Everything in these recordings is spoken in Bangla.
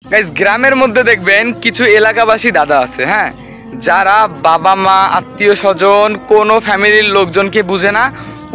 গাইস গ্রামের মধ্যে দেখবেন কিছু এলাকাবাসী দাদা আছে, হ্যাঁ, যারা বাবা মা আত্মীয় স্বজন কোনো ফ্যামিলির লোকজনকে বুঝে না,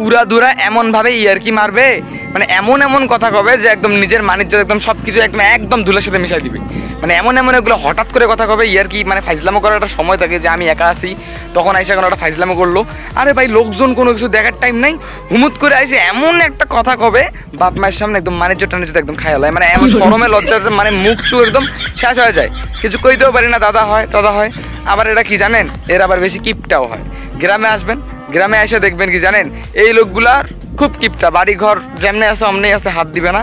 উড়াধুরা এমন ভাবে ইয়ারকি মারবে, মানে এমন এমন কথা কবে যে একদম নিজের মানিজ্য একদম সব কিছু একদম ধুলের সাথে মিশাই দিবে। মানে এমন এমন এগুলো হঠাৎ করে কথা কবে, ইয়ারকি মানে ফাইজলামো করার একটা সময় থাকে যে আমি একা আছি, তখন আইসা কোনো একটা ফাইজলামো করলো। আরে ভাই লোকজন কোনো কিছু দেখার টাইম নাই, হুমুত করে আইসে এমন একটা কথা কবে বাপ মায়ের সামনে একদম মানিজ্য টানিজ্য একদম খায়াল হয়, মানে এমন শরমে লজ্জাতে মানে মুখ চু একদম শেষ হয়ে যায়, কিছু কইতেও পারি না, দাদা হয় দাদা হয়। আবার এরা কি জানেন, এর আবার বেশি কিপটাও হয়। গ্রামে আসবেন, গ্রামে এসে দেখবেন কি জানেন, এই লোকগুলার খুব কিপটা, বাড়িঘর যেমনি আছে অমনি আছে, হাত দিবে না।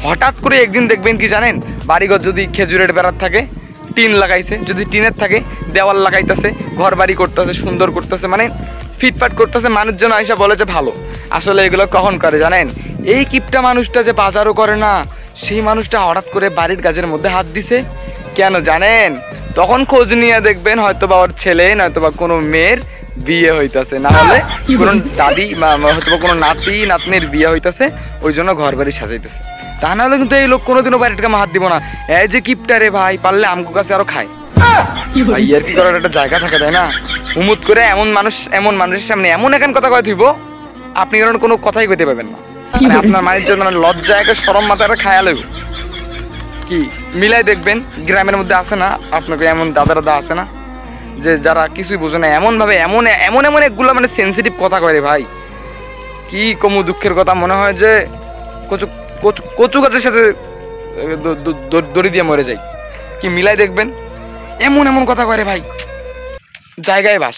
হঠাৎ করে একদিন দেখবেন কি জানেন, বাড়িঘর যদি খেজুরের বেড়ার থাকে, টিন লাগাইছে, যদি টিনের থাকে দেওয়াল লাগাইতেছে, ঘর বাড়ি করতেছে, সুন্দর করতেছে, মানে ফিটফাট করতেছে, মানুষজন আইসা বলে যে ভালো। আসলে এগুলো কখন করে জানেন, এই কিপটা মানুষটা যে বাজারও করে না, সেই মানুষটা হঠাৎ করে বাড়ির কাজের মধ্যে হাত দিছে। কেন জানেন, তখন খোঁজ নিয়ে দেখবেন হয়তো বা ওর ছেলে নয়তো বা কোনো মেয়ের বিয়ে হইতাছে, না হলে কোনো দাদি হয়তো বা কোনো নাতি নাতনির বিয়ে হইতাছে, ওই জন্য ঘর বাড়ি সাজাইতেছে। তা নাহলে কিন্তু এই লোক কোনোদিনও বাড়ির কামে হাত দিব না। এই যে কিপটা রে ভাই, পারলে আমগো কাছে আরো খায় ভাই, আর কি করার একটা জায়গা থাকে তাই না। উমুদ করে এমন মানুষের সামনে এমন এখন কথা কয় থইব, আপনি কোনো কথাই কইতে পারবেন না, মানে আপনার মায়ের জন্য লজ্জা একে শরম মাথায় খায়া লইব। কি মিলাই দেখবেন গ্রামের মধ্যে আছে না আপনাকে এমন দাদা দাদা আছে না, যে যারা কিছুই বোঝে না, এমন ভাবে এমন এমন এমন একগুলো মানে সেন্সিটিভ কথা করে ভাই, কি কমু দুঃখের কথা, মনে হয় যে কচু কচু গাছের সাথে দড়ি দিয়ে মরে যায়। কি মিলাই দেখবেন এমন এমন কথা করে ভাই, জায়গায় বাস।